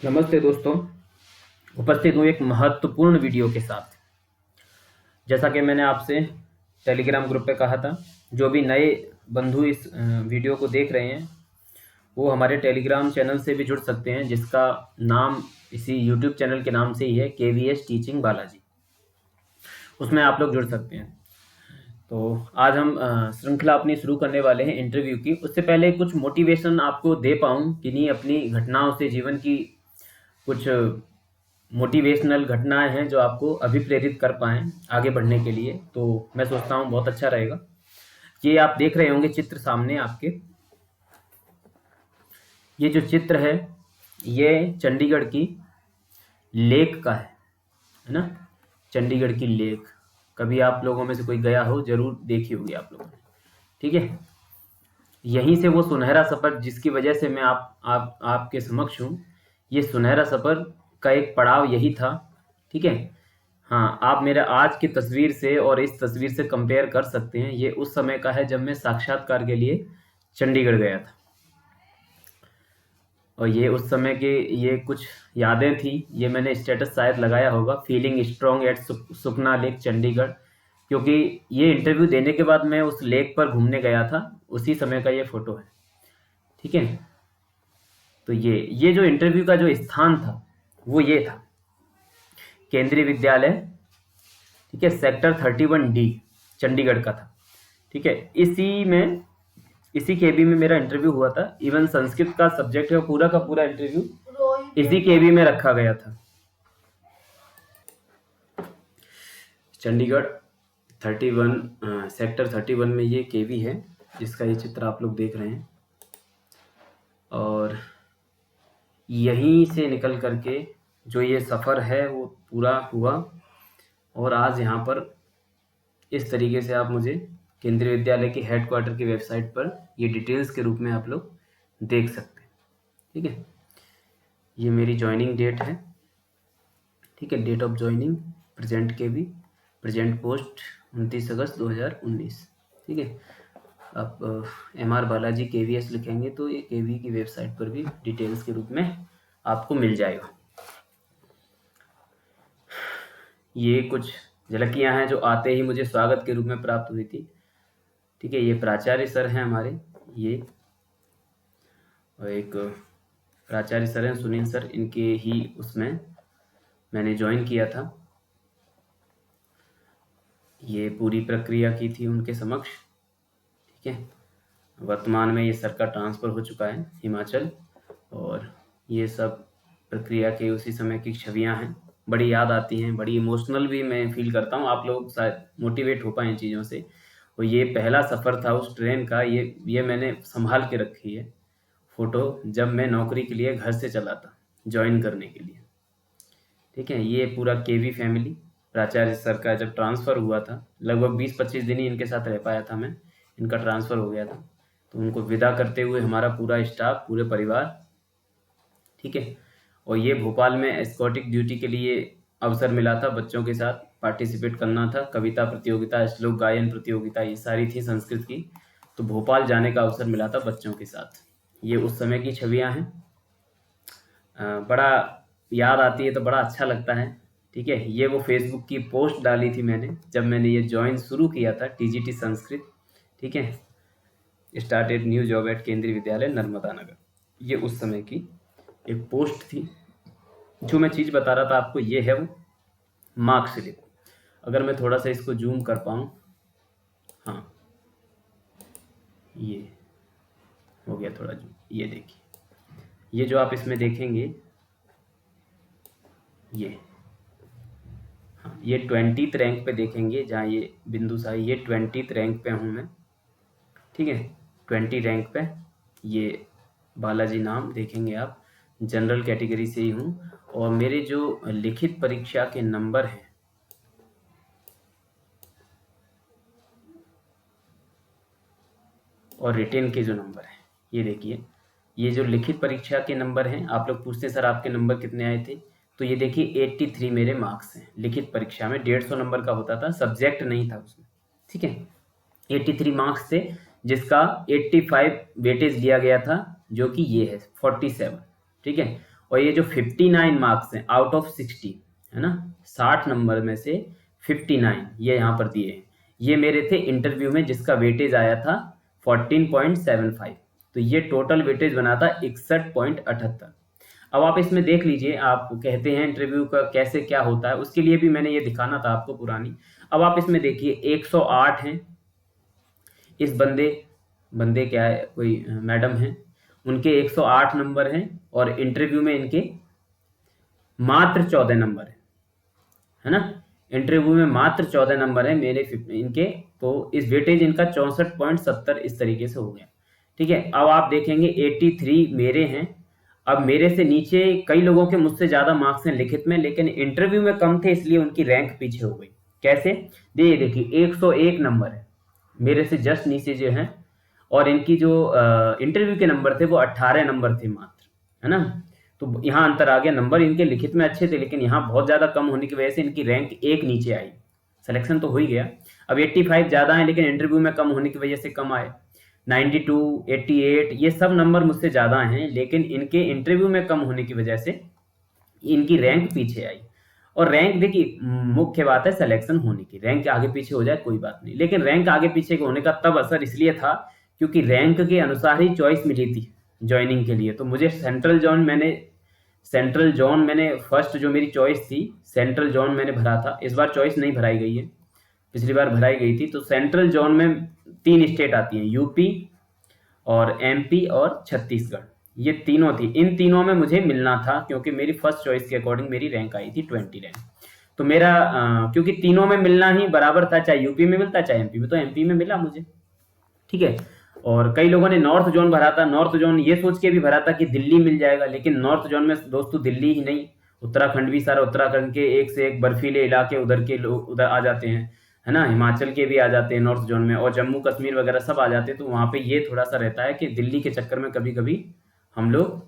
नमस्ते दोस्तों। उपस्थित हूँ एक महत्वपूर्ण वीडियो के साथ। जैसा कि मैंने आपसे टेलीग्राम ग्रुप पे कहा था, जो भी नए बंधु इस वीडियो को देख रहे हैं वो हमारे टेलीग्राम चैनल से भी जुड़ सकते हैं, जिसका नाम इसी यूट्यूब चैनल के नाम से ही है, KVS टीचिंग बालाजी। उसमें आप लोग जुड़ सकते हैं। तो आज हम श्रृंखला अपनी शुरू करने वाले हैं इंटरव्यू की। उससे पहले कुछ मोटिवेशन आपको दे पाऊँ किन्हीं अपनी घटनाओं से, जीवन की कुछ मोटिवेशनल घटनाएं हैं जो आपको अभिप्रेरित कर पाएँ आगे बढ़ने के लिए, तो मैं सोचता हूँ बहुत अच्छा रहेगा। ये आप देख रहे होंगे चित्र सामने आपके। ये जो चित्र है ये चंडीगढ़ की लेक का है ना। चंडीगढ़ की लेक कभी आप लोगों में से कोई गया हो, जरूर देखी होगी आप लोगों ने। ठीक है, यहीं से वो सुनहरा सफर जिसकी वजह से मैं आपके समक्ष हूँ, ये सुनहरा सफर का एक पड़ाव यही था। ठीक है, हाँ, आप मेरे आज की तस्वीर से और इस तस्वीर से कंपेयर कर सकते हैं। ये उस समय का है जब मैं साक्षात्कार के लिए चंडीगढ़ गया था, और ये उस समय के ये कुछ यादें थी। ये मैंने स्टेटस शायद लगाया होगा, फीलिंग स्ट्रॉन्ग एट सुखना लेक चंडीगढ़, क्योंकि ये इंटरव्यू देने के बाद मैं उस लेक पर घूमने गया था। उसी समय का ये फोटो है। ठीक है, तो ये जो इंटरव्यू का जो स्थान था वो ये था, केंद्रीय विद्यालय। ठीक है, सेक्टर 31D चंडीगढ़ का था। ठीक है, इसी केबी में मेरा इंटरव्यू हुआ था। इवन संस्कृत का सब्जेक्ट है, पूरा का पूरा इंटरव्यू इसी केबी में रखा गया था। चंडीगढ़ 31 सेक्टर 31 में ये केबी है, जिसका ये चित्र आप लोग देख रहे हैं। और यहीं से निकल करके जो ये सफ़र है वो पूरा हुआ, और आज यहाँ पर इस तरीके से आप मुझे केंद्रीय विद्यालय के हेडक्वार्टर की वेबसाइट पर ये डिटेल्स के रूप में आप लोग देख सकते हैं। ठीक है, ये मेरी ज्वाइनिंग डेट है। ठीक है, date of joining, present KB, present post 29 अगस्त 2019। ठीक है, आप MR बालाजी KVS लिखेंगे तो ये केवी की वेबसाइट पर भी डिटेल्स के रूप में आपको मिल जाएगा। ये कुछ झलकियां हैं जो आते ही मुझे स्वागत के रूप में प्राप्त हुई थी। ठीक है, ये प्राचार्य सर हैं हमारे, ये, और एक प्राचार्य सर हैं सुनील सर, इनके ही उसमें मैंने ज्वाइन किया था। ये पूरी प्रक्रिया की थी उनके समक्ष। ठीक है, वर्तमान में ये सर का ट्रांसफ़र हो चुका है हिमाचल, और ये सब प्रक्रिया के उसी समय की छवियां हैं। बड़ी याद आती हैं, बड़ी इमोशनल भी मैं फील करता हूँ। आप लोग शायद मोटिवेट हो पाए इन चीज़ों से। और ये पहला सफ़र था उस ट्रेन का, ये मैंने संभाल के रखी है फ़ोटो, जब मैं नौकरी के लिए घर से चला था ज्वाइन करने के लिए। ठीक है, ये पूरा केवी फैमिली, प्राचार्य सर का जब ट्रांसफ़र हुआ था, लगभग 20-25 दिन ही इनके साथ रह पाया था मैं, इनका ट्रांसफ़र हो गया था। तो उनको विदा करते हुए हमारा पूरा स्टाफ, पूरे परिवार। ठीक है, और ये भोपाल में एस्कॉटिक ड्यूटी के लिए अवसर मिला था, बच्चों के साथ पार्टिसिपेट करना था। कविता प्रतियोगिता, श्लोक गायन प्रतियोगिता, ये सारी थी संस्कृत की। तो भोपाल जाने का अवसर मिला था बच्चों के साथ। ये उस समय की छवियां हैं। बड़ा याद आती है तो बड़ा अच्छा लगता है। ठीक है, ये वो फेसबुक की पोस्ट डाली थी मैंने जब मैंने ये ज्वाइन शुरू किया था, TGT संस्कृत। ठीक है, स्टार्टेड न्यू जॉब एट केंद्रीय विद्यालय नर्मदा नगर, ये उस समय की एक पोस्ट थी। जो मैं चीज़ बता रहा था आपको, ये है वो मार्कशीट। अगर मैं थोड़ा सा इसको जूम कर पाऊँ, हाँ, ये हो गया थोड़ा जूम। ये देखिए, ये जो आप इसमें देखेंगे, ये, हाँ, ये 20th रैंक पे देखेंगे, जहाँ ये बिंदु सा है, ये 20th रैंक पे हूँ मैं। ठीक है, 20 रैंक पे ये बालाजी नाम देखेंगे आप। जनरल कैटेगरी से ही हूँ, और मेरे जो लिखित परीक्षा के नंबर हैं, और रिटेन के जो नंबर हैं, ये देखिए, ये जो लिखित परीक्षा के नंबर हैं, आप लोग पूछते हैं सर आपके नंबर कितने आए थे, तो ये देखिए 83 मेरे मार्क्स हैं। लिखित परीक्षा में 150 नंबर का होता था, सब्जेक्ट नहीं था उसमें। ठीक है, 83 मार्क्स थे, जिसका 85 वेटेज लिया गया था, जो कि ये है 47। ठीक है, और ये जो 59 मार्क्स हैं आउट ऑफ 60, है ना, 60 नंबर में से 59 ये यहाँ पर दिए हैं, ये मेरे थे इंटरव्यू में, जिसका वेटेज आया था 14.75। तो ये टोटल वेटेज बना था 61.78। अब आप इसमें देख लीजिए, आप कहते हैं इंटरव्यू का कैसे क्या होता है, उसके लिए भी मैंने ये दिखाना था आपको पुरानी। अब आप इसमें देखिए 108 हैं, इस बंदे क्या है, कोई मैडम है, उनके 108 नंबर हैं और इंटरव्यू में इनके मात्र 14 नंबर है ना, इंटरव्यू में मात्र 14 नंबर है मेरे इनके, तो इस वेटेज इनका 64.70 इस तरीके से हो गया। ठीक है, अब आप देखेंगे 83 मेरे हैं। अब मेरे से नीचे कई लोगों के मुझसे ज़्यादा मार्क्स हैं लिखित में, लेकिन इंटरव्यू में कम थे, इसलिए उनकी रैंक पीछे हो गई। कैसे, देखिए 101 नंबर है मेरे से जस्ट नीचे जो है, और इनकी जो इंटरव्यू के नंबर थे वो 18 नंबर थे मात्र, है ना। तो यहाँ अंतर आ गया, नंबर इनके लिखित में अच्छे थे, लेकिन यहाँ बहुत ज़्यादा कम होने की वजह से इनकी रैंक एक नीचे आई। सिलेक्शन तो हो ही गया। अब 85 ज़्यादा है, लेकिन इंटरव्यू में कम होने की वजह से कम आए। 92, 88 ये सब नंबर मुझसे ज़्यादा हैं, लेकिन इनके इंटरव्यू में कम होने की वजह से इनकी रैंक पीछे आई। और रैंक देखिए, मुख्य बात है सिलेक्शन होने की, रैंक आगे पीछे हो जाए कोई बात नहीं, लेकिन रैंक आगे पीछे होने का तब असर इसलिए था क्योंकि रैंक के अनुसार ही चॉइस मिली थी ज्वाइनिंग के लिए। तो मुझे सेंट्रल जोन मैंने फर्स्ट जो मेरी चॉइस थी सेंट्रल जोन मैंने भरा था। इस बार चॉइस नहीं भराई गई है, पिछली बार भराई गई थी। तो सेंट्रल जोन में 3 स्टेट आती हैं, यूपी और एमपी और छत्तीसगढ़, ये तीनों थी। इन तीनों में मुझे मिलना था क्योंकि मेरी फर्स्ट चॉइस के अकॉर्डिंग मेरी रैंक आई थी 20 रैंक। तो मेरा क्योंकि तीनों में मिलना ही बराबर था, चाहे यूपी में मिलता चाहे एमपी में, तो एमपी में मिला मुझे। ठीक है, और कई लोगों ने नॉर्थ जोन भरा था। नॉर्थ जोन ये सोच के भी भरा था कि दिल्ली मिल जाएगा, लेकिन नॉर्थ जोन में दोस्तों दिल्ली ही नहीं, उत्तराखंड भी सारा, उत्तराखंड के एक से एक बर्फीले इलाके उधर के लोग उधर आ जाते हैं, है ना, हिमाचल के भी आ जाते हैं नॉर्थ जोन में, और जम्मू कश्मीर वगैरह सब आ जाते हैं। तो वहाँ पे ये थोड़ा सा रहता है कि दिल्ली के चक्कर में कभी कभी हम लोग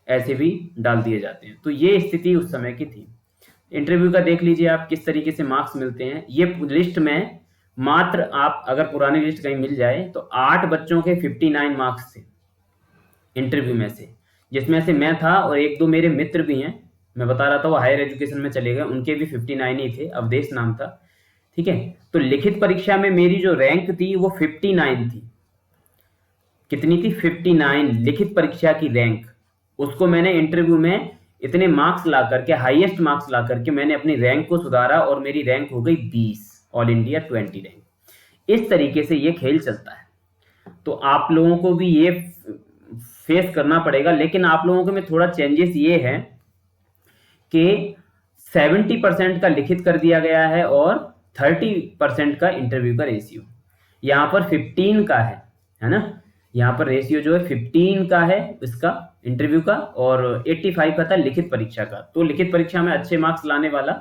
ऐसे भी डाल दिए जाते हैं। तो ये स्थिति उस समय की थी। इंटरव्यू का देख लीजिए आप किस तरीके से मार्क्स मिलते हैं। ये लिस्ट में मात्र आप अगर पुरानी लिस्ट कहीं मिल जाए तो 8 बच्चों के 59 मार्क्स थे इंटरव्यू में से, जिसमें से मैं था और 1-2 मेरे मित्र भी हैं, मैं बता रहा था वो हायर एजुकेशन में चले गए, उनके भी 59 ही थे, अवधेश नाम था। ठीक है, तो लिखित परीक्षा में मेरी जो रैंक थी वो 59 थी। कितनी थी? 59 लिखित परीक्षा की रैंक। उसको मैंने इंटरव्यू में इतने मार्क्स ला करके, हाईएस्ट मार्क्स ला करके मैंने अपनी रैंक को सुधारा और मेरी रैंक हो गई 20, ऑल इंडिया 20 रैंक। इस तरीके से ये खेल चलता है। तो आप लोगों को भी ये फेस करना पड़ेगा, लेकिन आप लोगों के में थोड़ा चेंजेस ये है कि 70% का लिखित कर दिया गया है और 30% का इंटरव्यू का रेशियो। यहाँ पर 15 का है ना, यहाँ पर रेशियो जो है 15 का है इसका इंटरव्यू का, और 85 का था लिखित परीक्षा का। तो लिखित परीक्षा में अच्छे मार्क्स लाने वाला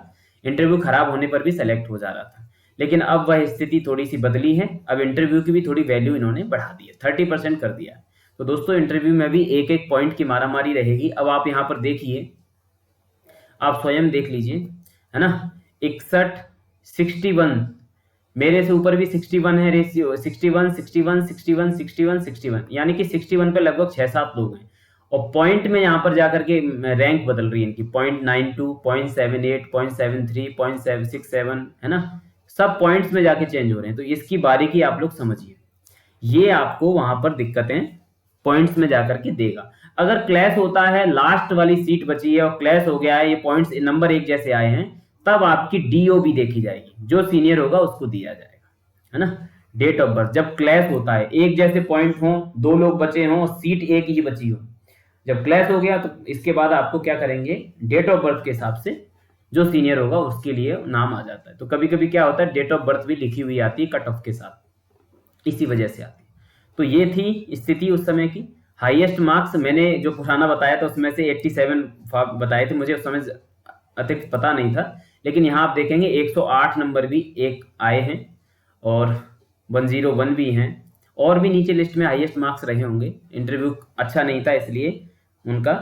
इंटरव्यू खराब होने पर भी सेलेक्ट हो जा रहा था, लेकिन अब वह स्थिति थोड़ी सी बदली है। अब इंटरव्यू की भी थोड़ी वैल्यू इन्होंने बढ़ा दी है, 30% कर दिया। तो दोस्तों इंटरव्यू में भी एक एक पॉइंट की मारामारी रहेगी। अब आप यहाँ पर देखिए, आप स्वयं देख लीजिए, है ना, 61, 61, मेरे से ऊपर भी 61 है रेशियो, 61, 61, 61, 61, 61, यानी कि 61 पे लगभग 6-7 लोग हैं। और पॉइंट में यहाँ पर जाकर के रैंक बदल रही है इनकी, 0.92, 0.78, 0.73, 0.67, है ना, सब पॉइंट्स में जाके चेंज हो रहे हैं। तो इसकी बारीकी आप लोग समझिए, ये आपको वहां पर दिक्कतें पॉइंट्स में जाकर के देगा। अगर क्लैश होता है, लास्ट वाली सीट बची है और क्लैश हो गया है, ये पॉइंट्स नंबर एक जैसे आए हैं, तब आपकी डीओ भी देखी जाएगी, जो सीनियर होगा उसको दिया जाएगा, है ना। डेट ऑफ बर्थ, जब क्लैश होता है, एक जैसे पॉइंट हो, 2 लोग बचे हों, सीट एक ही बची हो, जब क्लैश हो गया तो इसके बाद आपको क्या करेंगे, डेट ऑफ बर्थ के हिसाब से जो सीनियर होगा उसके लिए नाम आ जाता है। तो कभी कभी क्या होता है, डेट ऑफ बर्थ भी लिखी हुई आती है कट ऑफ के साथ, इसी वजह से आती है। तो ये थी स्थिति उस समय की। हाईएस्ट मार्क्स मैंने जो पुराना बताया था उसमें से 87 बताए थे, मुझे उस समय अतिरिक्त पता नहीं था, लेकिन यहाँ आप देखेंगे 108 नंबर भी एक आए हैं और 101 भी हैं, और भी नीचे लिस्ट में हाईएस्ट मार्क्स रहे होंगे। इंटरव्यू अच्छा नहीं था इसलिए उनका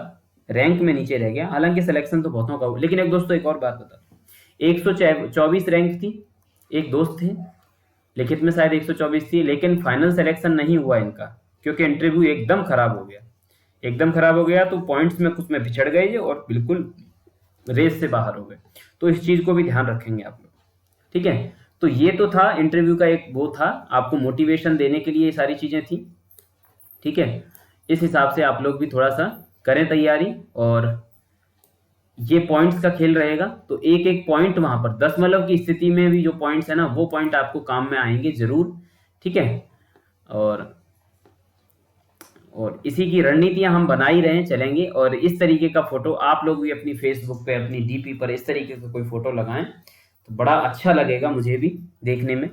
रैंक में नीचे रह गया, हालांकि सिलेक्शन तो बहुतों का हुआ। लेकिन एक दोस्तों एक और बात बता, 124 रैंक थी, एक दोस्त थे लिखित में शायद 124 थी, लेकिन फाइनल सिलेक्शन नहीं हुआ इनका, क्योंकि इंटरव्यू एकदम खराब हो गया, एकदम खराब हो गया तो पॉइंट्स में कुछ में पिछड़ गए और बिल्कुल रेस से बाहर हो गए। तो इस चीज को भी ध्यान रखेंगे आप लोग, ठीक है। तो ये तो था इंटरव्यू का एक वो था, आपको मोटिवेशन देने के लिए ये सारी चीजें थी, ठीक है। इस हिसाब से आप लोग भी थोड़ा सा करें तैयारी, और ये पॉइंट्स का खेल रहेगा। तो एक एक पॉइंट वहां पर दशमलव की स्थिति में भी जो पॉइंट्स है ना, वो पॉइंट आपको काम में आएंगे जरूर, ठीक है। और इसी की रणनीतियां हम बना ही रहे हैं, चलेंगे। और इस तरीके का फोटो आप लोग भी अपनी फेसबुक पे, अपनी डीपी पर इस तरीके का कोई फोटो लगाएं तो बड़ा अच्छा लगेगा मुझे भी देखने में,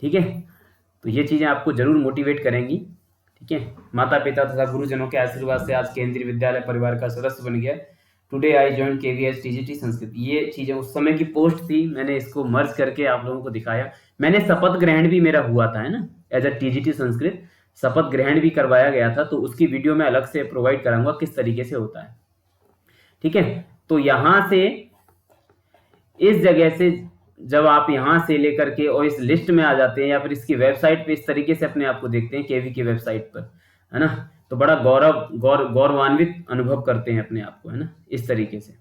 ठीक है। तो ये चीजें आपको जरूर मोटिवेट करेंगी, ठीक है। माता पिता तथा गुरुजनों के आशीर्वाद से आज केंद्रीय विद्यालय परिवार का सदस्य बन गया। Today I join KVS TGT Sanskrit. ये चीजें उस समय की पोस्ट थी, मैंने इसको मर्ज करके आप लोगों को दिखाया। मैंने शपथ ग्रहण भी मेरा हुआ था, है ना, एज अ टीजीटी संस्कृत शपथ ग्रहण भी करवाया गया था। तो उसकी वीडियो मैं अलग से प्रोवाइड कराऊंगा किस तरीके से होता है, ठीक है। तो यहां से, इस जगह से जब आप यहां से लेकर के और इस लिस्ट में आ जाते हैं, या फिर इसकी वेबसाइट पे इस तरीके से अपने आप को देखते हैं केवी की वेबसाइट पर, है ना, तो बड़ा गौरवान्वित अनुभव करते हैं अपने आप को, है ना, इस तरीके से।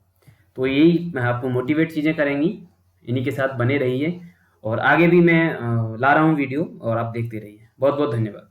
तो यही मैं आपको मोटिवेट चीजें करेंगी, इन्हीं के साथ बने रहिए। और आगे भी मैं ला रहा हूँ वीडियो, और आप देखते रहिए। बहुत बहुत धन्यवाद।